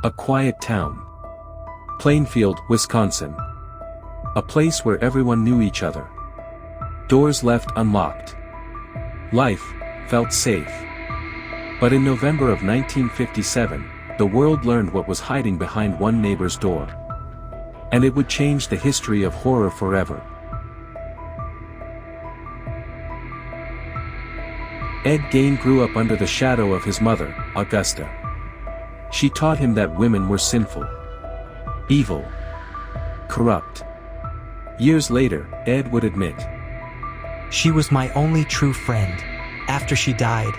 A quiet town. Plainfield, Wisconsin. A place where everyone knew each other. Doors left unlocked. Life felt safe. But in November of 1957, the world learned what was hiding behind one neighbor's door. And it would change the history of horror forever. Ed Gein grew up under the shadow of his mother, Augusta. She taught him that women were sinful, evil, corrupt. Years later, Ed would admit, "She was my only true friend. After she died,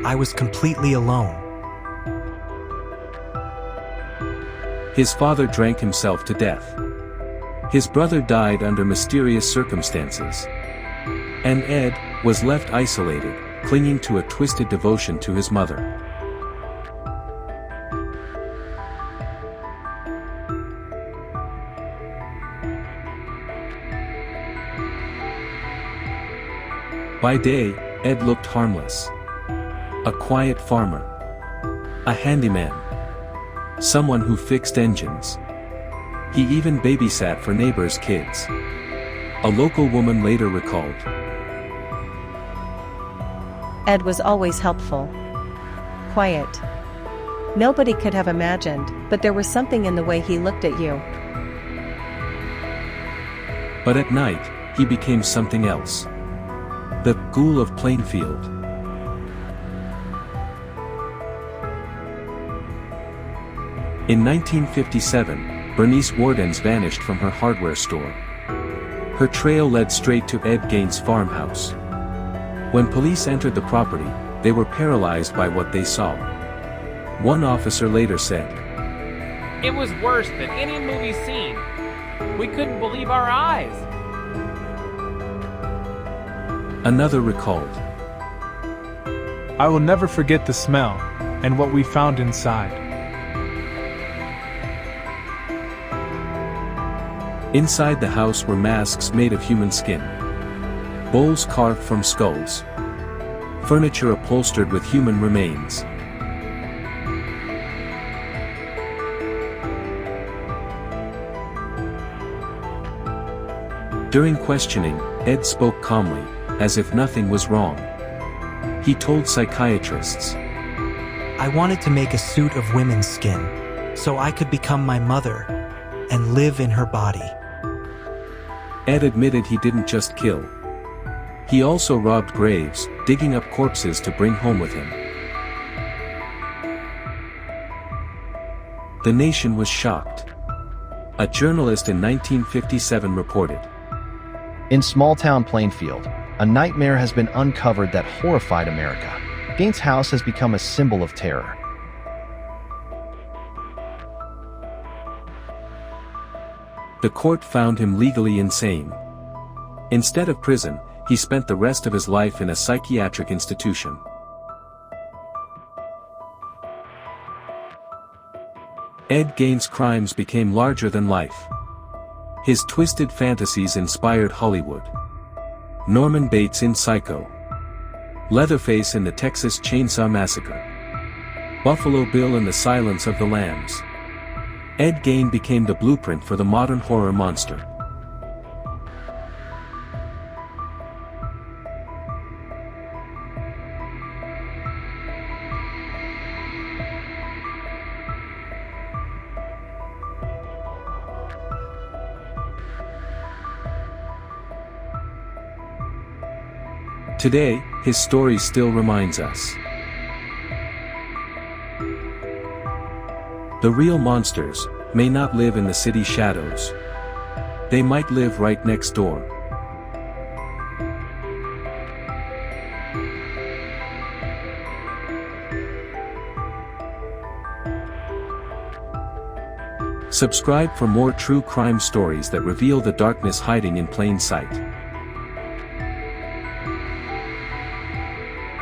I was completely alone." His father drank himself to death. His brother died under mysterious circumstances. And Ed was left isolated, clinging to a twisted devotion to his mother. By day, Ed looked harmless. A quiet farmer. A handyman. Someone who fixed engines. He even babysat for neighbors' kids. A local woman later recalled, "Ed was always helpful. Quiet. Nobody could have imagined, but there was something in the way he looked at you." But at night, he became something else. The ghoul of Plainfield. In 1957, Bernice Wardens vanished from her hardware store. Her trail led straight to Ed Gein's farmhouse. When police entered the property, they were paralyzed by what they saw. One officer later said, "It was worse than any movie scene. We couldn't believe our eyes." Another recalled, "I will never forget the smell, and what we found inside." Inside the house were masks made of human skin. Bowls carved from skulls. Furniture upholstered with human remains. During questioning, Ed spoke calmly, as if nothing was wrong. He told psychiatrists, "I wanted to make a suit of women's skin, so I could become my mother and live in her body." Ed admitted he didn't just kill. He also robbed graves, digging up corpses to bring home with him. The nation was shocked. A journalist in 1957 reported, "In small-town Plainfield, a nightmare has been uncovered that horrified America. Gein's house has become a symbol of terror." The court found him legally insane. Instead of prison, he spent the rest of his life in a psychiatric institution. Ed Gein's crimes became larger than life. His twisted fantasies inspired Hollywood. Norman Bates in Psycho. Leatherface in the Texas Chainsaw Massacre. Buffalo Bill in The Silence of the Lambs. Ed Gein became the blueprint for the modern horror monster. Today, his story still reminds us. The real monsters may not live in the city shadows. They might live right next door. Subscribe for more true crime stories that reveal the darkness hiding in plain sight.